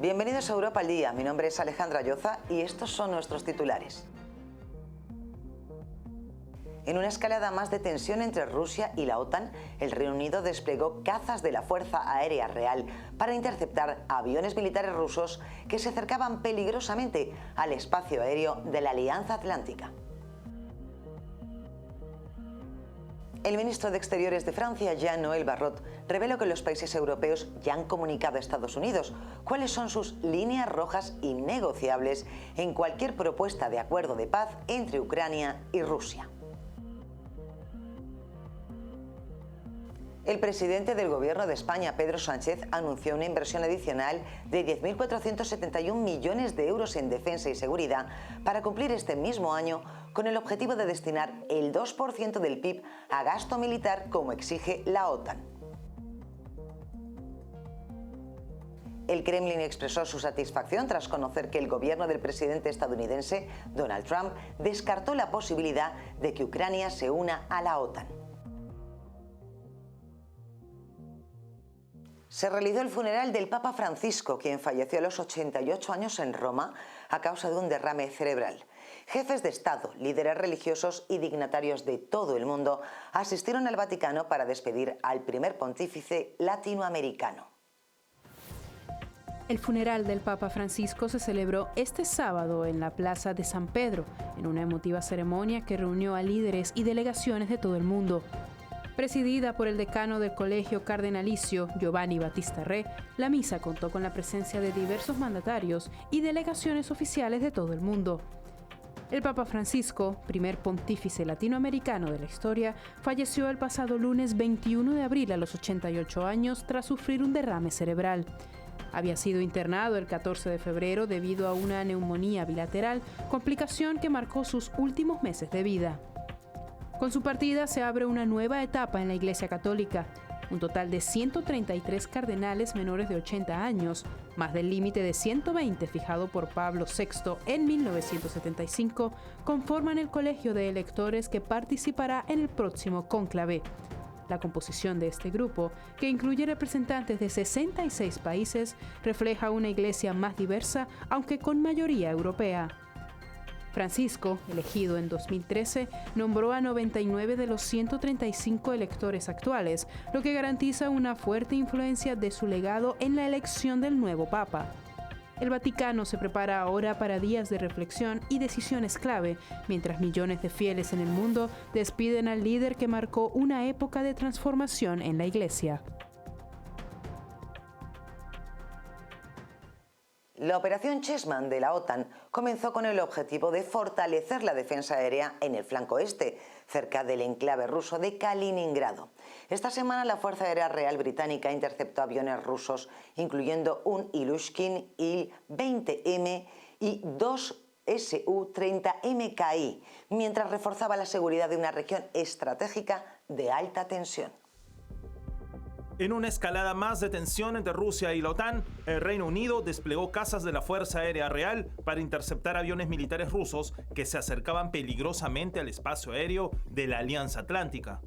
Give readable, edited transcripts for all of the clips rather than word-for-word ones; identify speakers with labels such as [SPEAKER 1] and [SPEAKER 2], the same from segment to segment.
[SPEAKER 1] Bienvenidos a Europa al Día. Mi nombre es Alejandra Lloza y estos son nuestros titulares. En una escalada más de tensión entre Rusia y la OTAN, el Reino Unido desplegó cazas de la Fuerza Aérea Real para interceptar aviones militares rusos que se acercaban peligrosamente al espacio aéreo de la Alianza Atlántica. El ministro de Exteriores de Francia, Jean-Noël Barrot, reveló que los países europeos ya han comunicado a Estados Unidos cuáles son sus líneas rojas innegociables en cualquier propuesta de acuerdo de paz entre Ucrania y Rusia. El presidente del Gobierno de España, Pedro Sánchez, anunció una inversión adicional de 10.471 millones de euros en defensa y seguridad para cumplir este mismo año con el objetivo de destinar el 2% del PIB a gasto militar como exige la OTAN. El Kremlin expresó su satisfacción tras conocer que el gobierno del presidente estadounidense, Donald Trump, descartó la posibilidad de que Ucrania se una a la OTAN. Se realizó el funeral del Papa Francisco, quien falleció a los 88 años en Roma a causa de un derrame cerebral. Jefes de Estado, líderes religiosos y dignatarios de todo el mundo asistieron al Vaticano para despedir al primer pontífice latinoamericano.
[SPEAKER 2] El funeral del Papa Francisco se celebró este sábado en la Plaza de San Pedro, en una emotiva ceremonia que reunió a líderes y delegaciones de todo el mundo. Presidida por el decano del Colegio Cardenalicio, Giovanni Battista Re, la misa contó con la presencia de diversos mandatarios y delegaciones oficiales de todo el mundo. El Papa Francisco, primer pontífice latinoamericano de la historia, falleció el pasado lunes 21 de abril a los 88 años tras sufrir un derrame cerebral. Había sido internado el 14 de febrero debido a una neumonía bilateral, complicación que marcó sus últimos meses de vida. Con su partida se abre una nueva etapa en la Iglesia Católica. Un total de 133 cardenales menores de 80 años, más del límite de 120 fijado por Pablo VI en 1975, conforman el colegio de electores que participará en el próximo cónclave. La composición de este grupo, que incluye representantes de 66 países, refleja una iglesia más diversa, aunque con mayoría europea. Francisco, elegido en 2013, nombró a 99 de los 135 electores actuales, lo que garantiza una fuerte influencia de su legado en la elección del nuevo Papa. El Vaticano se prepara ahora para días de reflexión y decisiones clave, mientras millones de fieles en el mundo despiden al líder que marcó una época de transformación en la Iglesia.
[SPEAKER 1] La operación Chessman de la OTAN comenzó con el objetivo de fortalecer la defensa aérea en el flanco este, cerca del enclave ruso de Kaliningrado. Esta semana la Fuerza Aérea Real Británica interceptó aviones rusos, incluyendo un Ilyushin Il-20M y dos Su-30 MKI, mientras reforzaba la seguridad de una región estratégica de alta tensión.
[SPEAKER 3] En una escalada más de tensión entre Rusia y la OTAN, el Reino Unido desplegó cazas de la Fuerza Aérea Real para interceptar aviones militares rusos que se acercaban peligrosamente al espacio aéreo de la Alianza Atlántica.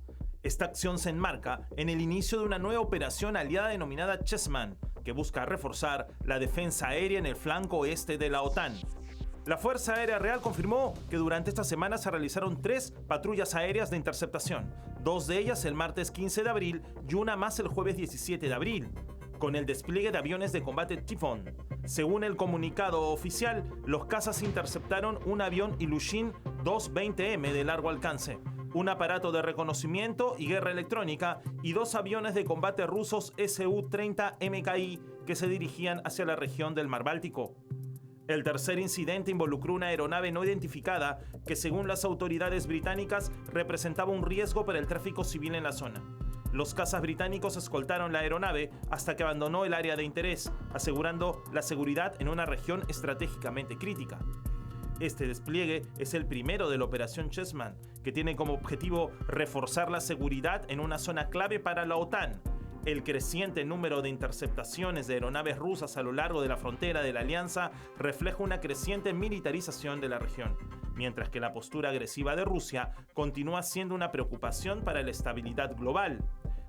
[SPEAKER 3] Esta acción se enmarca en el inicio de una nueva operación aliada denominada Chessman, que busca reforzar la defensa aérea en el flanco oeste de la OTAN. La Fuerza Aérea Real confirmó que durante esta semana se realizaron 3 patrullas aéreas de interceptación, 2 de ellas el martes 15 de abril y una más el jueves 17 de abril, con el despliegue de aviones de combate Typhoon. Según el comunicado oficial, los cazas interceptaron un avión Ilyushin Il-20M de largo alcance, un aparato de reconocimiento y guerra electrónica y 2 aviones de combate rusos Su-30 MKI que se dirigían hacia la región del Mar Báltico. El tercer incidente involucró una aeronave no identificada que, según las autoridades británicas, representaba un riesgo para el tráfico civil en la zona. Los cazas británicos escoltaron la aeronave hasta que abandonó el área de interés, asegurando la seguridad en una región estratégicamente crítica. Este despliegue es el primero de la operación Chessman, que tiene como objetivo reforzar la seguridad en una zona clave para la OTAN. El creciente número de interceptaciones de aeronaves rusas a lo largo de la frontera de la alianza refleja una creciente militarización de la región, mientras que la postura agresiva de Rusia continúa siendo una preocupación para la estabilidad global.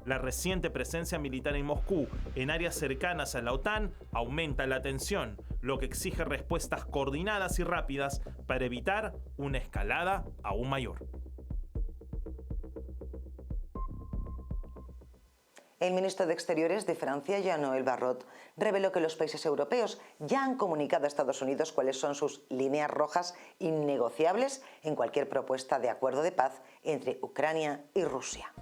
[SPEAKER 3] La reciente presencia militar en Moscú en áreas cercanas a la OTAN aumenta la tensión, lo que exige respuestas coordinadas y rápidas para evitar una escalada aún mayor.
[SPEAKER 1] El ministro de Exteriores de Francia, Jean-Noël Barrot, reveló que los países europeos ya han comunicado a Estados Unidos cuáles son sus líneas rojas innegociables en cualquier propuesta de acuerdo de paz entre Ucrania y Rusia.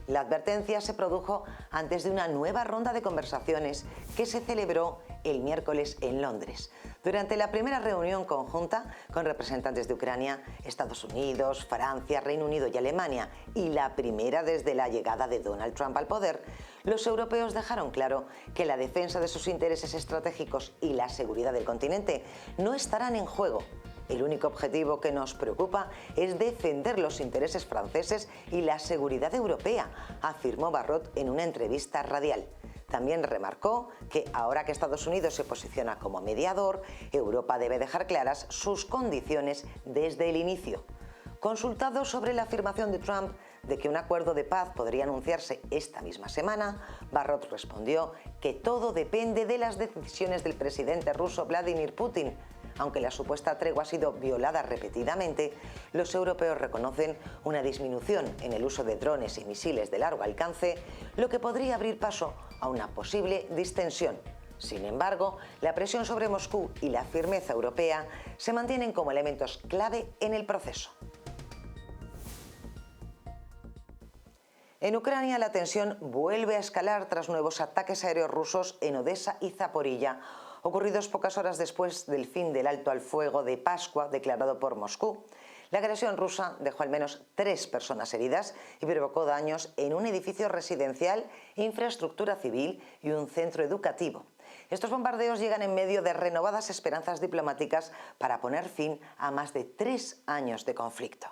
[SPEAKER 1] La advertencia se produjo antes de una nueva ronda de conversaciones que se celebró el miércoles en Londres, durante la primera reunión conjunta con representantes de Ucrania, Estados Unidos, Francia, Reino Unido y Alemania, y la primera desde la llegada de Donald Trump al poder. Los europeos dejaron claro que la defensa de sus intereses estratégicos y la seguridad del continente no estarán en juego. El único objetivo que nos preocupa es defender los intereses franceses y la seguridad europea, afirmó Barrot en una entrevista radial. También remarcó que ahora que Estados Unidos se posiciona como mediador, Europa debe dejar claras sus condiciones desde el inicio. Consultado sobre la afirmación de Trump de que un acuerdo de paz podría anunciarse esta misma semana, Barrot respondió que todo depende de las decisiones del presidente ruso Vladimir Putin. Aunque la supuesta tregua ha sido violada repetidamente, los europeos reconocen una disminución en el uso de drones y misiles de largo alcance, lo que podría abrir paso a una posible distensión. Sin embargo, la presión sobre Moscú y la firmeza europea se mantienen como elementos clave en el proceso. En Ucrania, la tensión vuelve a escalar tras nuevos ataques aéreos rusos en Odesa y Zaporilla, ocurridos pocas horas después del fin del alto al fuego de Pascua declarado por Moscú. La agresión rusa dejó al menos 3 personas heridas y provocó daños en un edificio residencial, infraestructura civil y un centro educativo. Estos bombardeos llegan en medio de renovadas esperanzas diplomáticas para poner fin a más de 3 años de conflicto.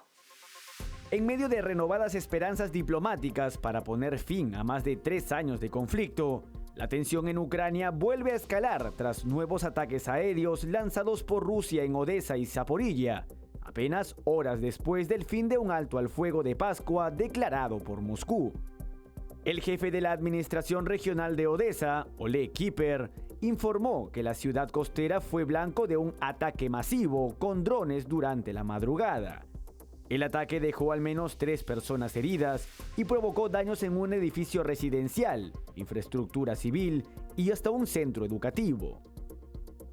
[SPEAKER 4] En medio de renovadas esperanzas diplomáticas para poner fin a más de 3 años de conflicto, la tensión en Ucrania vuelve a escalar tras nuevos ataques aéreos lanzados por Rusia en Odesa y Zaporilla, apenas horas después del fin de un alto al fuego de Pascua declarado por Moscú. El jefe de la administración regional de Odesa, Oleg Kiper, informó que la ciudad costera fue blanco de un ataque masivo con drones durante la madrugada. El ataque dejó al menos 3 personas heridas y provocó daños en un edificio residencial, infraestructura civil y hasta un centro educativo.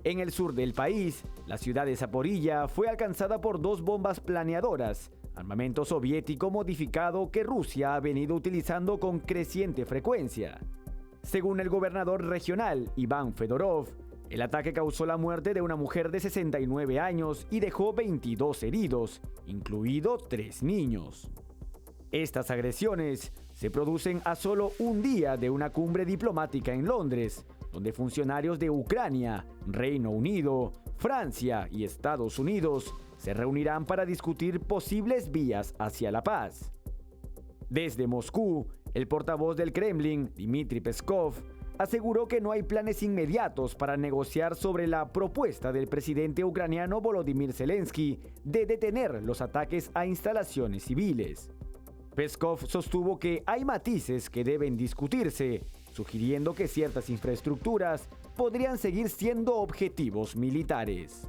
[SPEAKER 4] En el sur del país, la ciudad de Zaporilla fue alcanzada por 2 bombas planeadoras, armamento soviético modificado que Rusia ha venido utilizando con creciente frecuencia. Según el gobernador regional, Iván Fedorov, el ataque causó la muerte de una mujer de 69 años y dejó 22 heridos, incluidos 3 niños. Estas agresiones se producen a solo un día de una cumbre diplomática en Londres, donde funcionarios de Ucrania, Reino Unido, Francia y Estados Unidos se reunirán para discutir posibles vías hacia la paz. Desde Moscú, el portavoz del Kremlin, Dmitry Peskov, aseguró que no hay planes inmediatos para negociar sobre la propuesta del presidente ucraniano Volodymyr Zelensky de detener los ataques a instalaciones civiles. Peskov sostuvo que hay matices que deben discutirse, sugiriendo que ciertas infraestructuras podrían seguir siendo objetivos militares.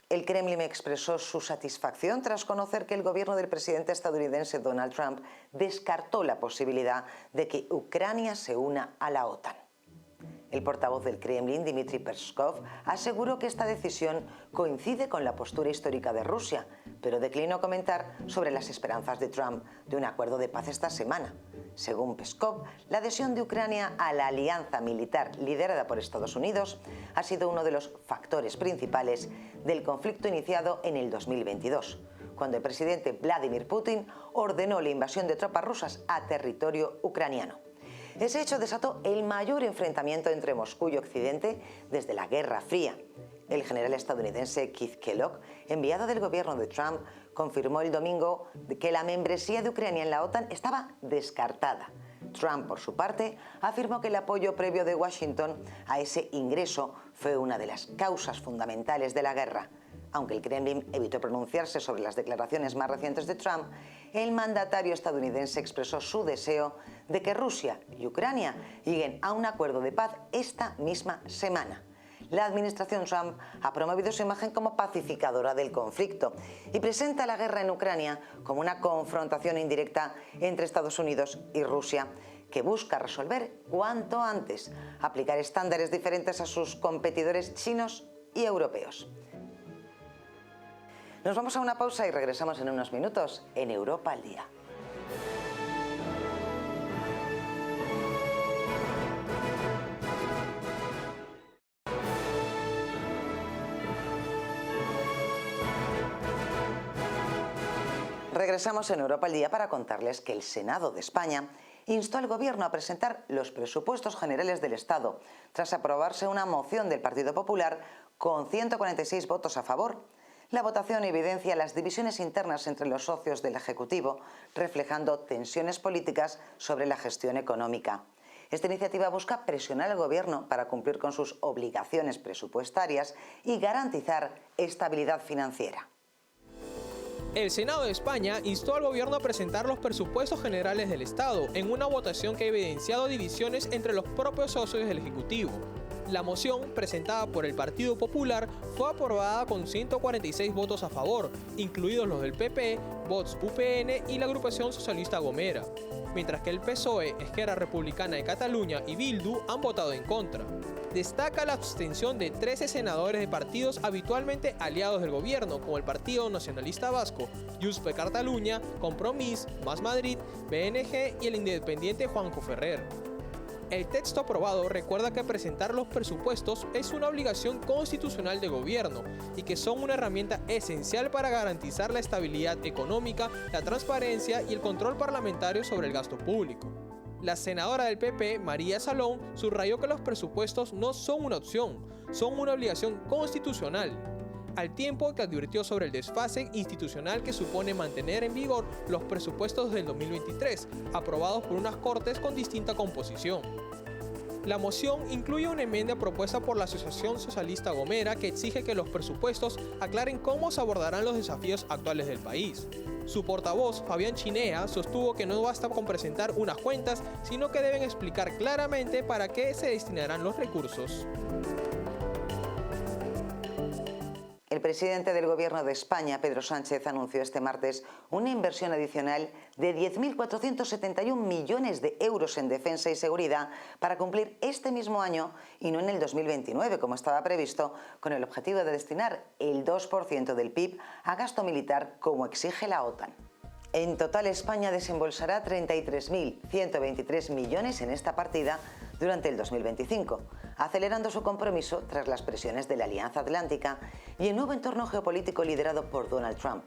[SPEAKER 1] El Kremlin expresó su satisfacción tras conocer que el gobierno del presidente estadounidense Donald Trump descartó la posibilidad de que Ucrania se una a la OTAN. El portavoz del Kremlin, Dmitry Peskov, aseguró que esta decisión coincide con la postura histórica de Rusia, pero declinó comentar sobre las esperanzas de Trump de un acuerdo de paz esta semana. Según Peskov, la adhesión de Ucrania a la alianza militar liderada por Estados Unidos ha sido uno de los factores principales del conflicto iniciado en el 2022, cuando el presidente Vladimir Putin ordenó la invasión de tropas rusas a territorio ucraniano. Ese hecho desató el mayor enfrentamiento entre Moscú y Occidente desde la Guerra Fría. El general estadounidense Keith Kellogg, enviado del gobierno de Trump, confirmó el domingo que la membresía de Ucrania en la OTAN estaba descartada. Trump, por su parte, afirmó que el apoyo previo de Washington a ese ingreso fue una de las causas fundamentales de la guerra. Aunque el Kremlin evitó pronunciarse sobre las declaraciones más recientes de Trump, el mandatario estadounidense expresó su deseo de que Rusia y Ucrania lleguen a un acuerdo de paz esta misma semana. La administración Trump ha promovido su imagen como pacificadora del conflicto y presenta la guerra en Ucrania como una confrontación indirecta entre Estados Unidos y Rusia, que busca resolver cuanto antes, aplicar estándares diferentes a sus competidores chinos y europeos. Nos vamos a una pausa y regresamos en unos minutos en Europa al Día. Regresamos en Europa al Día para contarles que el Senado de España instó al Gobierno a presentar los presupuestos generales del Estado, tras aprobarse una moción del Partido Popular con 146 votos a favor. La votación evidencia las divisiones internas entre los socios del Ejecutivo, reflejando tensiones políticas sobre la gestión económica. Esta iniciativa busca presionar al Gobierno para cumplir con sus obligaciones presupuestarias y garantizar estabilidad financiera.
[SPEAKER 5] El Senado de España instó al gobierno a presentar los presupuestos generales del Estado en una votación que ha evidenciado divisiones entre los propios socios del Ejecutivo. La moción, presentada por el Partido Popular, fue aprobada con 146 votos a favor, incluidos los del PP, Vox UPN y la agrupación socialista Gomera, mientras que el PSOE, Esquerra Republicana de Cataluña y Bildu han votado en contra. Destaca la abstención de 13 senadores de partidos habitualmente aliados del gobierno, como el Partido Nacionalista Vasco, Junts per Catalunya, Compromís, Más Madrid, BNG y el independiente Juanjo Ferrer. El texto aprobado recuerda que presentar los presupuestos es una obligación constitucional de gobierno y que son una herramienta esencial para garantizar la estabilidad económica, la transparencia y el control parlamentario sobre el gasto público. La senadora del PP, María Salón, subrayó que los presupuestos no son una opción, son una obligación constitucional, al tiempo que advirtió sobre el desfase institucional que supone mantener en vigor los presupuestos del 2023, aprobados por unas Cortes con distinta composición. La moción incluye una enmienda propuesta por la Asociación Socialista Gomera que exige que los presupuestos aclaren cómo se abordarán los desafíos actuales del país. Su portavoz, Fabián Chinea, sostuvo que no basta con presentar unas cuentas, sino que deben explicar claramente para qué se destinarán los recursos.
[SPEAKER 1] El presidente del Gobierno de España, Pedro Sánchez, anunció este martes una inversión adicional de 10.471 millones de euros en defensa y seguridad para cumplir este mismo año y no en el 2029, como estaba previsto, con el objetivo de destinar el 2% del PIB a gasto militar, como exige la OTAN. En total, España desembolsará 33.123 millones en esta partida durante el 2025, acelerando su compromiso tras las presiones de la Alianza Atlántica y el nuevo entorno geopolítico liderado por Donald Trump.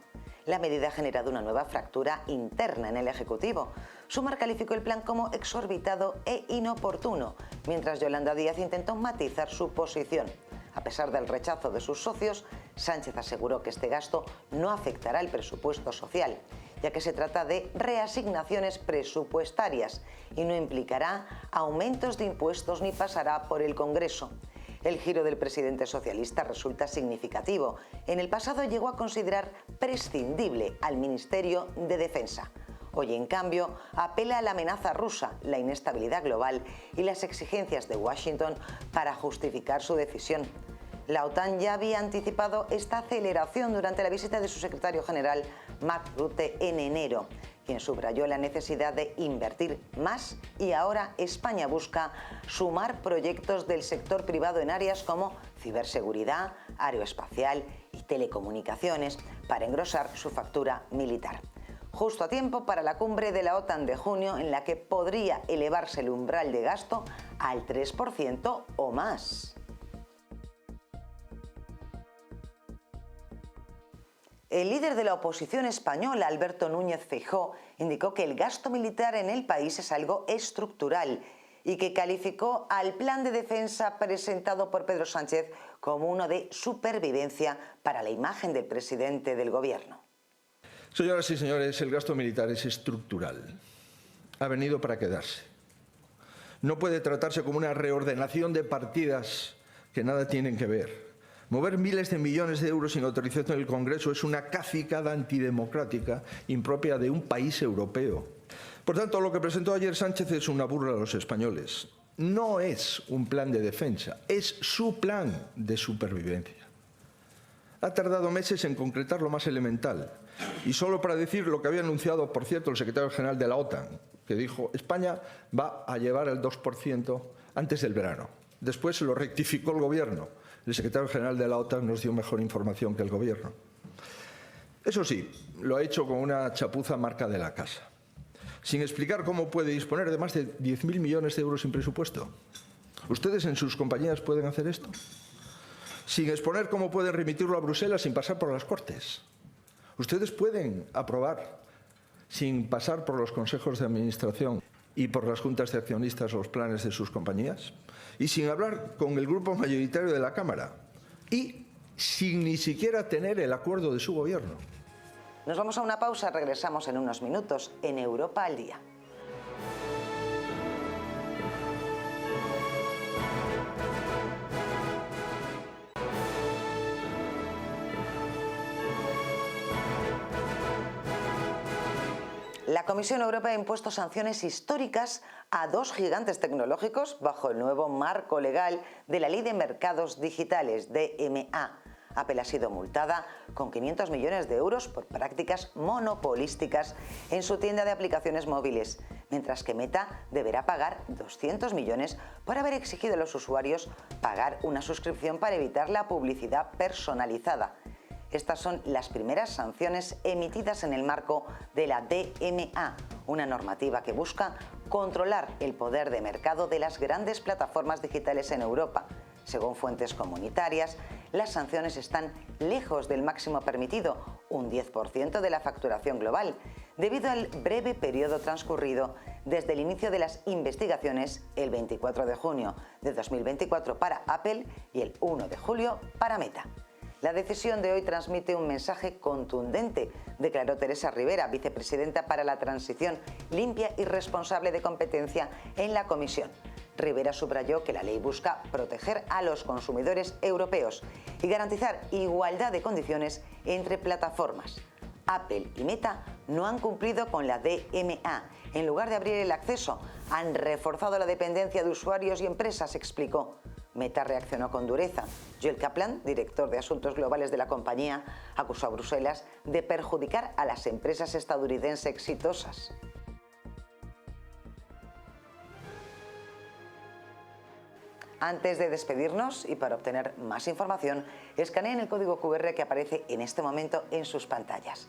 [SPEAKER 1] La medida ha generado una nueva fractura interna en el Ejecutivo. Sumar calificó el plan como exorbitado e inoportuno, mientras Yolanda Díaz intentó matizar su posición. A pesar del rechazo de sus socios, Sánchez aseguró que este gasto no afectará el presupuesto social, ya que se trata de reasignaciones presupuestarias y no implicará aumentos de impuestos ni pasará por el Congreso. El giro del presidente socialista resulta significativo. En el pasado llegó a considerar prescindible al Ministerio de Defensa. Hoy, en cambio, apela a la amenaza rusa, la inestabilidad global y las exigencias de Washington para justificar su decisión. La OTAN ya había anticipado esta aceleración durante la visita de su secretario general, Mark Rutte, en enero, quien subrayó la necesidad de invertir más, y ahora España busca sumar proyectos del sector privado en áreas como ciberseguridad, aeroespacial y telecomunicaciones para engrosar su factura militar. Justo a tiempo para la cumbre de la OTAN de junio, en la que podría elevarse el umbral de gasto al 3% o más. El líder de la oposición española, Alberto Núñez Feijóo, indicó que el gasto militar en el país es algo estructural y que calificó al plan de defensa presentado por Pedro Sánchez como uno de supervivencia para la imagen del presidente del gobierno.
[SPEAKER 6] Señoras y señores, el gasto militar es estructural. Ha venido para quedarse. No puede tratarse como una reordenación de partidas que nada tienen que ver. Mover miles de millones de euros sin autorización del Congreso es una cacicada antidemocrática impropia de un país europeo. Por tanto, lo que presentó ayer Sánchez es una burla a los españoles. No es un plan de defensa, es su plan de supervivencia. Ha tardado meses en concretar lo más elemental. Y solo para decir lo que había anunciado, por cierto, el secretario general de la OTAN, que dijo España va a llevar el 2% antes del verano. Después lo rectificó el Gobierno. El secretario general de la OTAN nos dio mejor información que el Gobierno. Eso sí, lo ha hecho con una chapuza marca de la casa, sin explicar cómo puede disponer de más de 10.000 millones de euros sin presupuesto. ¿Ustedes en sus compañías pueden hacer esto? Sin exponer cómo pueden remitirlo a Bruselas sin pasar por las Cortes. Ustedes pueden aprobar, sin pasar por los consejos de administración y por las juntas de accionistas, los planes de sus compañías, y sin hablar con el grupo mayoritario de la Cámara, y sin ni siquiera tener el acuerdo de su gobierno.
[SPEAKER 1] Nos vamos a una pausa, regresamos en unos minutos en Europa al Día. La Comisión Europea ha impuesto sanciones históricas a dos gigantes tecnológicos bajo el nuevo marco legal de la Ley de Mercados Digitales, DMA. Apple ha sido multada con 500 millones de euros por prácticas monopolísticas en su tienda de aplicaciones móviles, mientras que Meta deberá pagar 200 millones por haber exigido a los usuarios pagar una suscripción para evitar la publicidad personalizada. Estas son las primeras sanciones emitidas en el marco de la DMA, una normativa que busca controlar el poder de mercado de las grandes plataformas digitales en Europa. Según fuentes comunitarias, las sanciones están lejos del máximo permitido, un 10% de la facturación global, debido al breve periodo transcurrido desde el inicio de las investigaciones el 24 de junio de 2024 para Apple y el 1 de julio para Meta. La decisión de hoy transmite un mensaje contundente, declaró Teresa Rivera, vicepresidenta para la transición limpia y responsable de competencia en la Comisión. Rivera subrayó que la ley busca proteger a los consumidores europeos y garantizar igualdad de condiciones entre plataformas. Apple y Meta no han cumplido con la DMA. En lugar de abrir el acceso, han reforzado la dependencia de usuarios y empresas, explicó. Meta reaccionó con dureza. Joel Kaplan, director de Asuntos Globales de la compañía, acusó a Bruselas de perjudicar a las empresas estadounidenses exitosas. Antes de despedirnos y para obtener más información, escaneen el código QR que aparece en este momento en sus pantallas.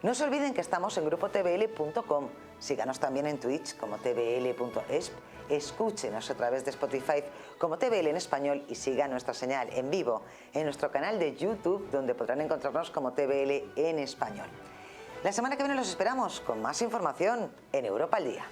[SPEAKER 1] No se olviden que estamos en grupotvl.com. Síganos también en Twitch como tvl.esp. Escúchenos a través de Spotify como TVL en español y sigan nuestra señal en vivo en nuestro canal de YouTube, donde podrán encontrarnos como TVL en español. La semana que viene los esperamos con más información en Europa al Día.